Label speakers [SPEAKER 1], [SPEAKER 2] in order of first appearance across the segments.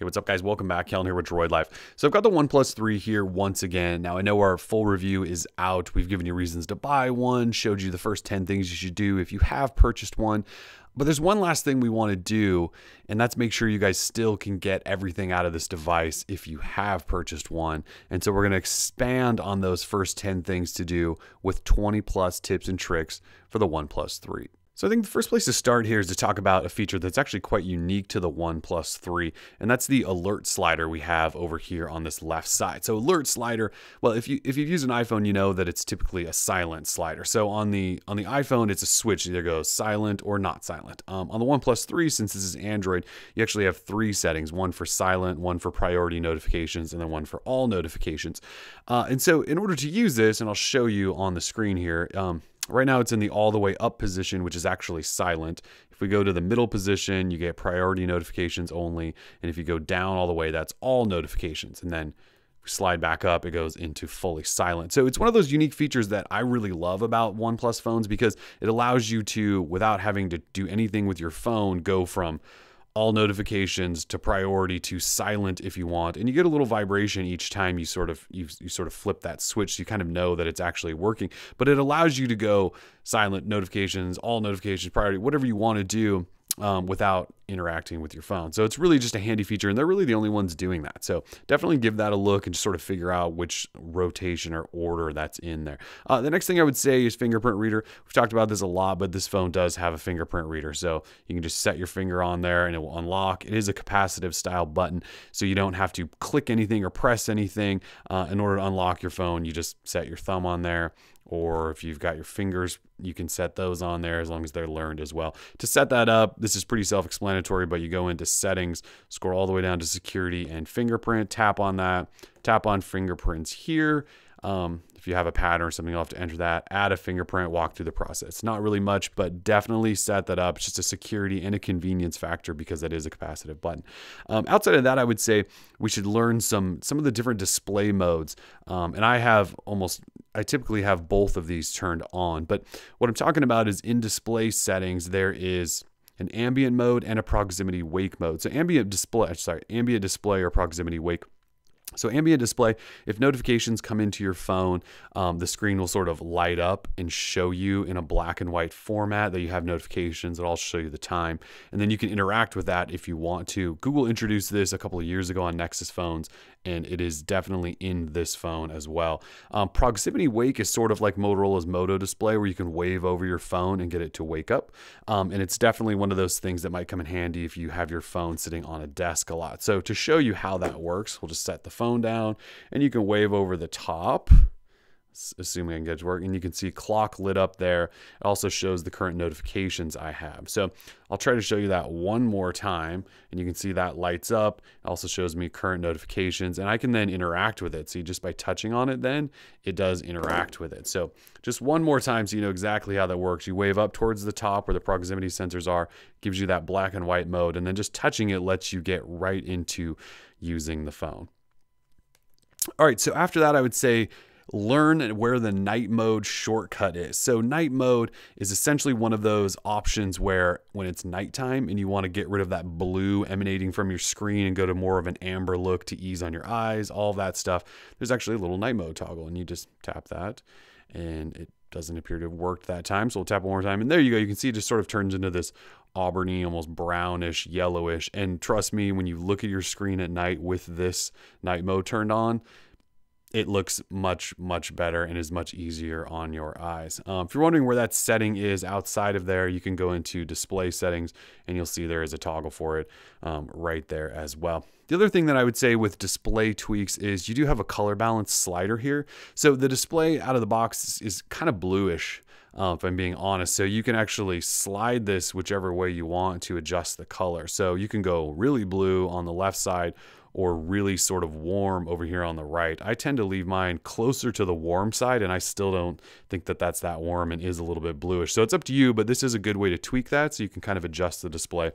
[SPEAKER 1] Hey, what's up guys? Welcome back. Kellen here with Droid Life. So I've got the OnePlus 3 here once again. Now I know our full review is out. We've given you reasons to buy one, showed you the first 10 things you should do if you have purchased one. But there's one last thing we want to do, and that's make sure you guys still can get everything out of this device if you have purchased one. And so we're going to expand on those first 10 things to do with 20 plus tips and tricks for the OnePlus 3. So I think the first place to start here is to talk about a feature that's actually quite unique to the OnePlus 3, and that's the alert slider we have over here on this left side. So alert slider, well, if you've used an iPhone, you know that it's typically a silent slider. So on the iPhone, it's a switch, either goes silent or not silent. On the OnePlus 3, since this is Android, you actually have three settings: one for silent, one for priority notifications, and then one for all notifications. And so in order to use this, and I'll show you on the screen here, right now it's in the all the way up position, which is actually silent. If we go to the middle position, you get priority notifications only. And if you go down all the way, that's all notifications. And then we slide back up, it goes into fully silent. So it's one of those unique features that I really love about OnePlus phones, because it allows you to, without having to do anything with your phone, go from all notifications to priority to silent if you want, and you get a little vibration each time you sort of flip that switch, so you kind of know that it's actually working. But it allows you to go silent, notifications, all notifications, priority, whatever you want to do, without interacting with your phone. So it's really just a handy feature, and they're really the only ones doing that. So definitely give that a look and just sort of figure out which rotation or order that's in there. The next thing I would say is Fingerprint Reader. We've talked about this a lot, but this phone does have a fingerprint reader. So you can just set your finger on there and it will unlock. It is a capacitive style button, so you don't have to click anything or press anything in order to unlock your phone. You just set your thumb on there, or if you've got your fingers, you can set those on there as long as they're learned as well. To set that up, this is pretty self-explanatory, but you go into settings, scroll all the way down to security and fingerprint, tap on that, tap on fingerprints here. If you have a pattern or something, you'll have to enter that, add a fingerprint, walk through the process. Not really much, but definitely set that up. It's just a security and a convenience factor because that is a capacitive button. Outside of that, I would say we should learn some of the different display modes. And I typically have both of these turned on, but what I'm talking about is in display settings, there is an ambient mode and a proximity wake mode. So ambient display or proximity wake. So ambient display, if notifications come into your phone, the screen will sort of light up and show you in a black and white format that you have notifications. It'll also show you the time, and then you can interact with that if you want to. Google introduced this a couple of years ago on Nexus phones, and it is definitely in this phone as well. Proximity wake is sort of like Motorola's Moto display, where you can wave over your phone and get it to wake up. And it's definitely one of those things that might come in handy if you have your phone sitting on a desk a lot. So to show you how that works, we'll just set the phone down and you can wave over the top, assuming I can get it to work, and you can see clock lit up there. It also shows the current notifications I have. So I'll try to show you that one more time, and you can see that lights up. It also shows me current notifications, and I can then interact with it. See, just by touching on it, then it does interact with it. So just one more time so you know exactly how that works. You wave up towards the top where the proximity sensors are, gives you that black and white mode, and then just touching it lets you get right into using the phone. All right, so after that, I would say learn where the night mode shortcut is. So night mode is essentially one of those options where when it's nighttime and you want to get rid of that blue emanating from your screen and go to more of an amber look to ease on your eyes, all of that stuff, there's actually a little night mode toggle, and you just tap that, and it doesn't appear to have worked that time. So we'll tap it one more time, and there you go. You can see it just sort of turns into this auburny, almost brownish, yellowish. And trust me, when you look at your screen at night with this night mode turned on, it looks much, much better and is much easier on your eyes. If you're wondering where that setting is outside of there, you can go into display settings and you'll see there is a toggle for it right there as well. The other thing that I would say with display tweaks is you do have a color balance slider here. So the display out of the box is kind of bluish, if I'm being honest. So you can actually slide this whichever way you want to adjust the color. So you can go really blue on the left side or really sort of warm over here on the right. I tend to leave mine closer to the warm side, and I still don't think that that's that warm and is a little bit bluish. So it's up to you, but this is a good way to tweak that so you can kind of adjust the display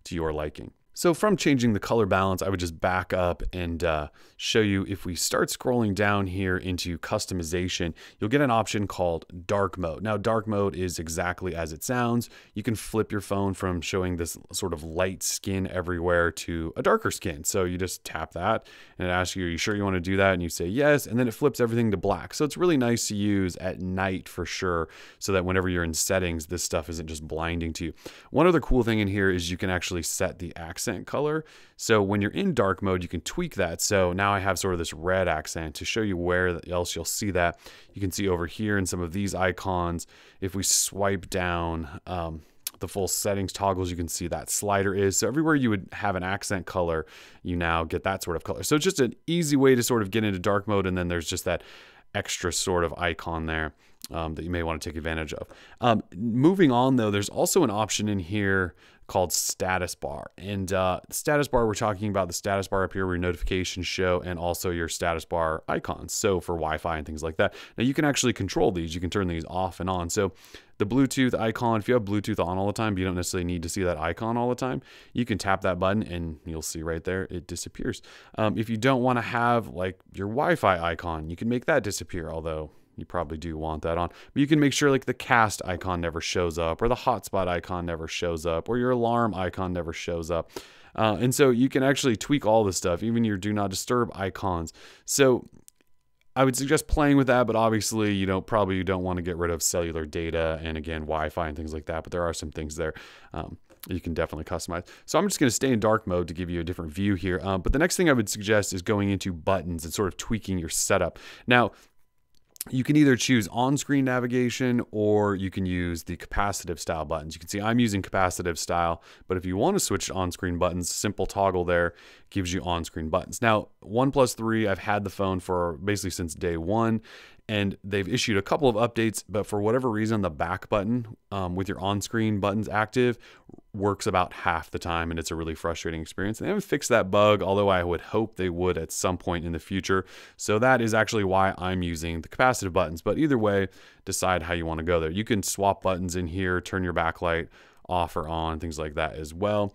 [SPEAKER 1] to your liking. So from changing the color balance, I would just back up and show you if we start scrolling down here into customization, you'll get an option called dark mode. Now, dark mode is exactly as it sounds. You can flip your phone from showing this sort of light skin everywhere to a darker skin. So you just tap that and it asks you, are you sure you want to do that? And you say yes, and then it flips everything to black. So it's really nice to use at night for sure, so that whenever you're in settings, this stuff isn't just blinding to you. One other cool thing in here is you can actually set the accent color. So when you're in dark mode, you can tweak that. So now I have sort of this red accent to show you where else you'll see that. You can see over here in some of these icons, if we swipe down the full settings toggles, you can see that slider is. So everywhere you would have an accent color, you now get that sort of color. So it's just an easy way to sort of get into dark mode. And then there's just that extra sort of icon there that you may want to take advantage of. Moving on though, there's also an option in here called status bar. And status bar, we're talking about the status bar up here where your notifications show and also your status bar icons. So for Wi-Fi and things like that. Now you can actually control these. You can turn these off and on. So the Bluetooth icon, if you have Bluetooth on all the time, but you don't necessarily need to see that icon all the time, you can tap that button and you'll see right there, it disappears. If you don't want to have like your Wi-Fi icon, you can make that disappear, although you probably do want that on. But you can make sure like the cast icon never shows up, or the hotspot icon never shows up, or your alarm icon never shows up. And so you can actually tweak all this stuff, even your do not disturb icons. So I would suggest playing with that, but obviously you don't want to get rid of cellular data and again, Wi-Fi and things like that. But there are some things there you can definitely customize. So I'm just going to stay in dark mode to give you a different view here. But the next thing I would suggest is going into buttons and sort of tweaking your setup. Now, you can either choose on-screen navigation or you can use the capacitive style buttons. You can see I'm using capacitive style, but if you want to switch to on-screen buttons, simple toggle there gives you on-screen buttons. Now, OnePlus 3, I've had the phone for basically since day one, and they've issued a couple of updates, but for whatever reason, the back button with your on-screen buttons active works about half the time, and it's a really frustrating experience. They haven't fixed that bug, although I would hope they would at some point in the future. So that is actually why I'm using the capacitive buttons. But either way, decide how you want to go there. You can swap buttons in here, turn your backlight off or on, things like that as well.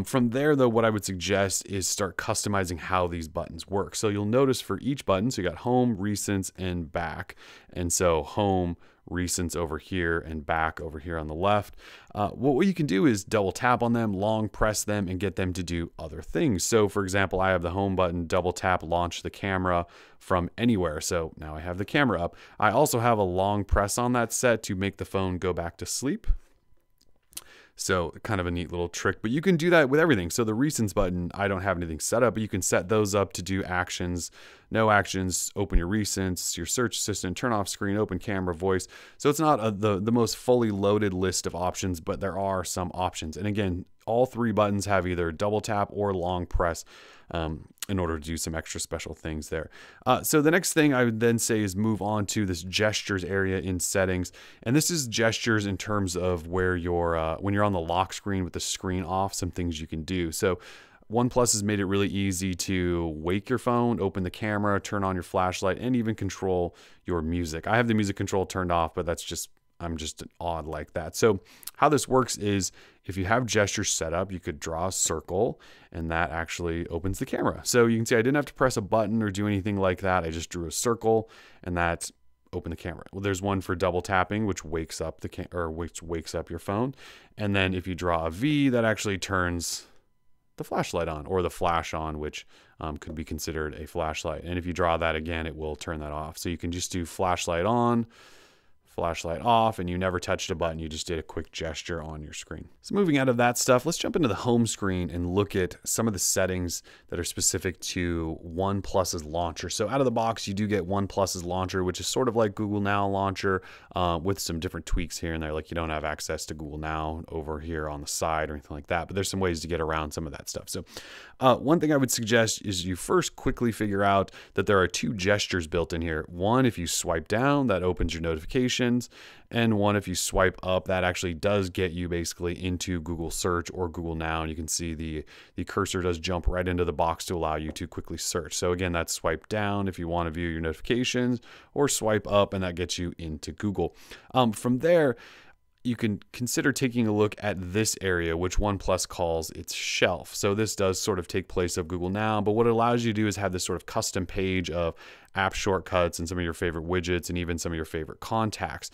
[SPEAKER 1] From there, though, what I would suggest is start customizing how these buttons work. So you'll notice for each button, so you got home, recents, and back. And so home, recents over here, and back over here on the left. What you can do is double tap on them, long press them, and get them to do other things. So for example, I have the home button, double tap, launch the camera from anywhere. So now I have the camera up. I also have a long press on that set to make the phone go back to sleep. So kind of a neat little trick, but you can do that with everything. So the recents button, I don't have anything set up, but you can set those up to do actions, no actions, open your recents, your search assistant, turn off screen, open camera, voice. So it's not the most fully loaded list of options, but there are some options. And again, all three buttons have either double tap or long press in order to do some extra special things there. So the next thing I would then say is move on to this gestures area in settings. And this is gestures in terms of where you're, when you're on the lock screen with the screen off, some things you can do. So OnePlus has made it really easy to wake your phone, open the camera, turn on your flashlight, and even control your music. I have the music control turned off, but that's just, I'm just odd like that. So how this works is if you have gestures set up, you could draw a circle and that actually opens the camera. So you can see I didn't have to press a button or do anything like that. I just drew a circle and that opened the camera. Well, there's one for double tapping, which wakes up which wakes up your phone. And then if you draw a V, that actually turns the flashlight on, or the flash on, which could be considered a flashlight. And if you draw that again, it will turn that off. So you can just do flashlight on, flashlight off, and you never touched a button. You just did a quick gesture on your screen. So moving out of that stuff, let's jump into the home screen and look at some of the settings that are specific to OnePlus's launcher. So out of the box, you do get OnePlus's launcher, which is sort of like Google Now launcher with some different tweaks here and there. Like you don't have access to Google Now over here on the side or anything like that, but there's some ways to get around some of that stuff. So one thing I would suggest is you first quickly figure out that there are two gestures built in here. One, if you swipe down, that opens your notifications. And one, if you swipe up, that actually does get you basically into Google Search or Google Now. And you can see the cursor does jump right into the box to allow you to quickly search. So again, that's swipe down if you want to view your notifications, or swipe up and that gets you into Google. From there, you can consider taking a look at this area, which OnePlus calls its shelf. So this does sort of take place of Google Now, but what it allows you to do is have this sort of custom page of app shortcuts and some of your favorite widgets and even some of your favorite contacts.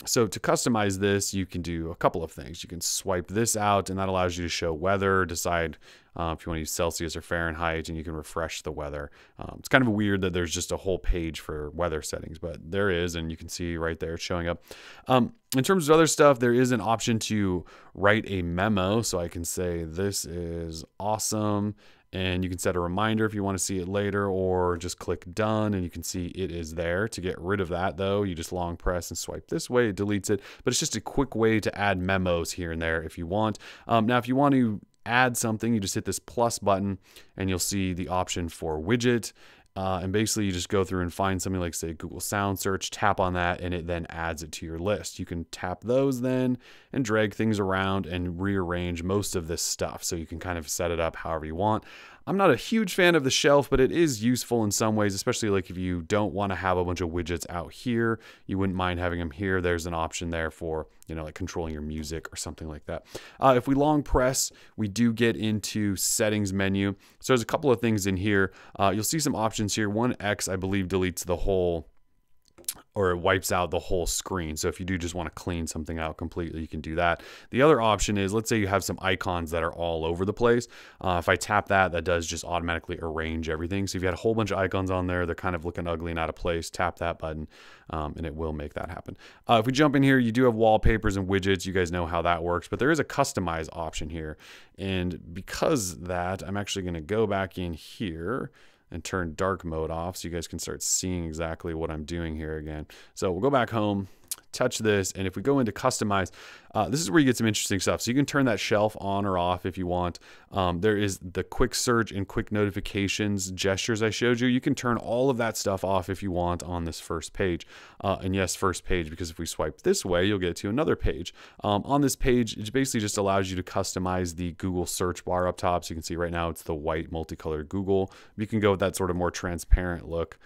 [SPEAKER 1] So to customize this, you can do a couple of things. You can swipe this out, and that allows you to show weather, decide if you want to use Celsius or Fahrenheit, and you can refresh the weather. It's kind of weird that there's just a whole page for weather settings, but there is, and you can see right there it's showing up. In terms of other stuff, there is an option to write a memo. So I can say, this is awesome. And you can set a reminder if you want to see it later, or just click done and you can see it is there. To get rid of that though, you just long press and swipe this way, it deletes it. But it's just a quick way to add memos here and there if you want. Now, if you want to add something, you just hit this plus button and you'll see the option for widget. And basically you just go through and find something like, say, Google Sound Search, tap on that, and it then adds it to your list. You can tap those then and drag things around and rearrange most of this stuff. So you can kind of set it up however you want. I'm not a huge fan of the shelf, but it is useful in some ways, especially like if you don't want to have a bunch of widgets out here, you wouldn't mind having them here. There's an option there for, you know, like controlling your music or something like that. If we long press, we do get into settings menu. So there's a couple of things in here. You'll see some options here. 1X, I believe, deletes the whole, or it wipes out the whole screen. So if you do just want to clean something out completely, you can do that. The other option is, let's say you have some icons that are all over the place. If I tap that, that does just automatically arrange everything. So if you had a whole bunch of icons on there, they're kind of looking ugly and out of place, tap that button and it will make that happen. If we jump in here, you do have wallpapers and widgets. You guys know how that works, but there is a customize option here. And because that, I'm actually going to go back in here and turn dark mode off so you guys can start seeing exactly what I'm doing here again. So we'll go back home, touch this, and if we go into customize, this is where you get some interesting stuff. So you can turn that shelf on or off if you want. There is the quick search and quick notifications gestures I showed you. You can turn all of that stuff off if you want on this first page. And yes, first page, because if we swipe this way, you'll get to another page. On this page, it basically just allows you to customize the Google search bar up top. So you can see right now it's the white multicolored Google. You can go with that sort of more transparent look.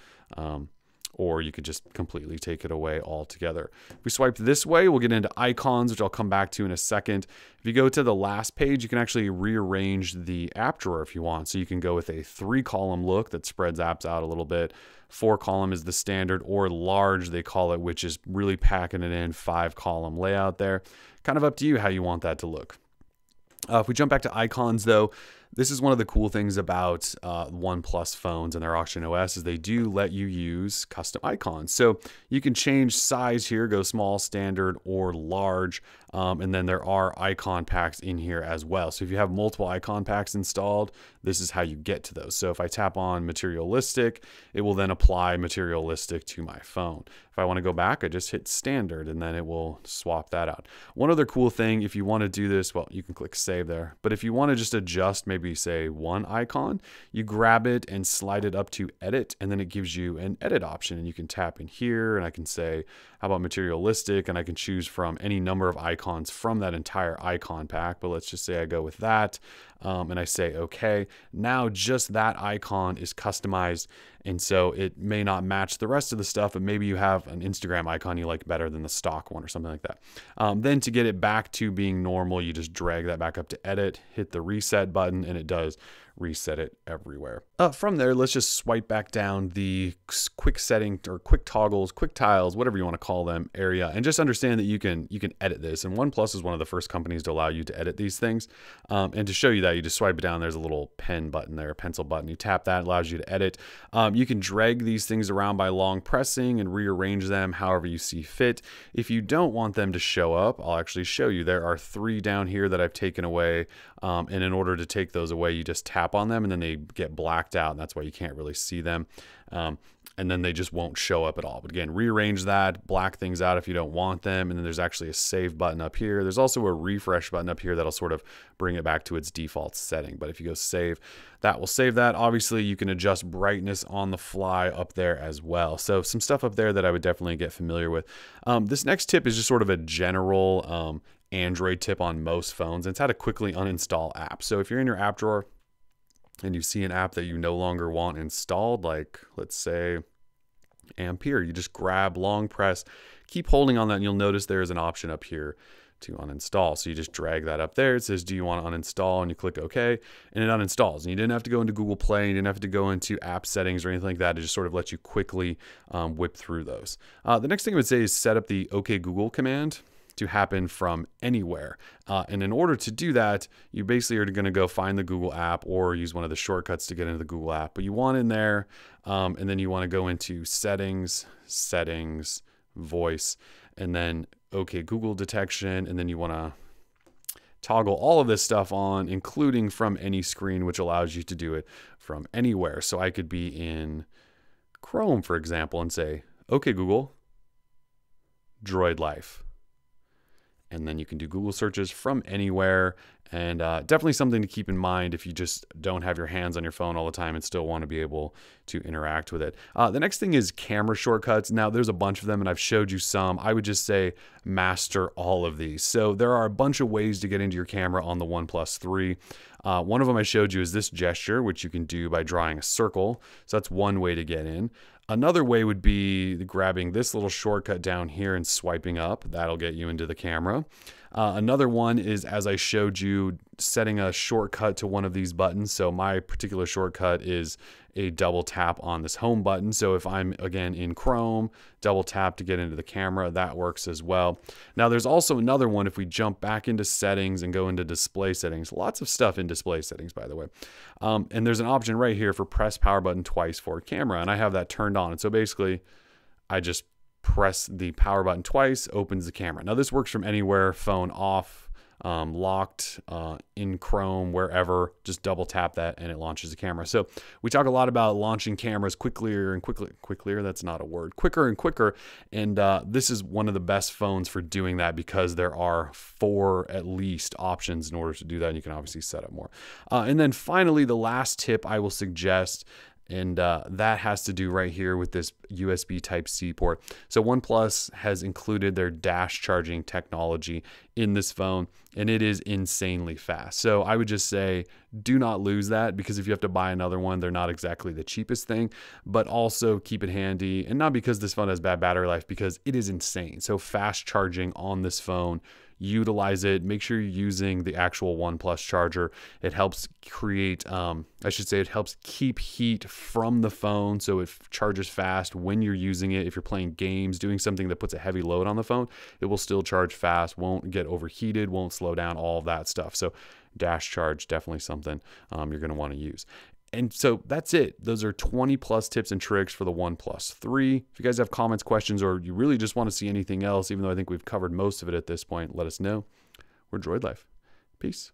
[SPEAKER 1] Or you could just completely take it away altogether. If we swipe this way, we'll get into icons, which I'll come back to in a second. If you go to the last page, you can actually rearrange the app drawer if you want. So you can go with a 3-column look that spreads apps out a little bit. 4-column is the standard, or large they call it, which is really packing it in, 5-column layout there. Kind of up to you how you want that to look. If we jump back to icons though, this is one of the cool things about OnePlus phones and their Auction OS is they do let you use custom icons. So you can change size here, go small, standard, or large. And then there are icon packs in here as well. So if you have multiple icon packs installed, this is how you get to those. So if I tap on materialistic, it will then apply materialistic to my phone. If I want to go back, I just hit standard and then it will swap that out. One other cool thing, if you want to do this, well, you can click save there. But if you want to just adjust maybe say one icon, you grab it and slide it up to edit, and then it gives you an edit option. And you can tap in here and I can say, how about materialistic? And I can choose from any number of icons from that entire icon pack. But let's just say I go with that and I say, okay, now just that icon is customized. And so it may not match the rest of the stuff, but maybe you have an Instagram icon you like better than the stock one or something like that. Then to get it back to being normal, you just drag that back up to edit, hit the reset button, and it does reset it everywhere. From there, let's just swipe back down the quick setting or quick toggles, quick tiles, whatever you want to call them, area, and just understand that you can edit this. And OnePlus is one of the first companies to allow you to edit these things. And to show you that, you just swipe it down. There's a little pen button there, a pencil button. You tap that, it allows you to edit. You can drag these things around by long pressing and rearrange them however you see fit. If you don't want them to show up, I'll actually show you. There are 3 down here that I've taken away. And in order to take those away, you just tap on them and then they get blacked out. And that's why you can't really see them. And then they just won't show up at all. But again, rearrange that, black things out if you don't want them. And then there's actually a save button up here. There's also a refresh button up here that'll sort of bring it back to its default setting. But if you go save, that will save that. Obviously, you can adjust brightness on the fly up there as well. So some stuff up there that I would definitely get familiar with. This next tip is just sort of a general Android tip on most phones. It's how to quickly uninstall apps. So if you're in your app drawer and you see an app that you no longer want installed, like let's say Ampere. You just grab, long press, keep holding on that, and you'll notice there's an option up here to uninstall. So you just drag that up there. It says, do you want to uninstall? And you click OK, and it uninstalls. And you didn't have to go into Google Play. You didn't have to go into app settings or anything like that. It just sort of lets you quickly whip through those. The next thing I would say is set up the OK Google command to happen from anywhere. And in order to do that, you basically are going to go find the Google app or use one of the shortcuts to get into the Google app. But you want in there, and then you want to go into settings, voice, and then OK Google detection. And then you want to toggle all of this stuff on, including from any screen, which allows you to do it from anywhere. So I could be in Chrome, for example, and say, OK Google, Droid Life. And then you can do Google searches from anywhere, and definitely something to keep in mind if you just don't have your hands on your phone all the time and still want to be able to interact with it. The next thing is camera shortcuts. Now there's a bunch of them and I've showed you some. I would just say master all of these. So there are a bunch of ways to get into your camera on the OnePlus 3. One of them I showed you is this gesture, which you can do by drawing a circle. So that's one way to get in. Another way would be grabbing this little shortcut down here and swiping up. That'll get you into the camera. Another one is, as I showed you, setting a shortcut to one of these buttons. So my particular shortcut is a double tap on this home button. So if I'm, again, in Chrome, double tap to get into the camera, that works as well. Now there's also another one if we jump back into settings and go into display settings. Lots of stuff in display settings, by the way. And there's an option right here for press power button twice for camera, and I have that turned on. And so basically I just press the power button twice, opens the camera. Now this works from anywhere, phone off, locked, in Chrome, wherever. Just double tap that and it launches the camera. So we talk a lot about launching cameras quicker and quicker. That's not a word. Quicker and quicker. And this is one of the best phones for doing that because there are 4 at least options in order to do that. And you can obviously set up more. And then finally, the last tip I will suggest, and that has to do right here with this USB Type-C port. So OnePlus has included their dash charging technology in this phone, and it is insanely fast. So I would just say, do not lose that, because if you have to buy another one, they're not exactly the cheapest thing, but also keep it handy. And not because this phone has bad battery life, because it is insane. So fast charging on this phone, utilize it. Make sure you're using the actual OnePlus charger. It helps create, it helps keep heat from the phone, so it charges fast when you're using it. If you're playing games, doing something that puts a heavy load on the phone, it will still charge fast, won't get overheated, won't slow down, all of that stuff. So dash charge, definitely something you're going to want to use. And so that's it. Those are 20 plus tips and tricks for the OnePlus 3. If you guys have comments, questions, or you really just want to see anything else, even though I think we've covered most of it at this point, let us know. We're Droid Life. Peace.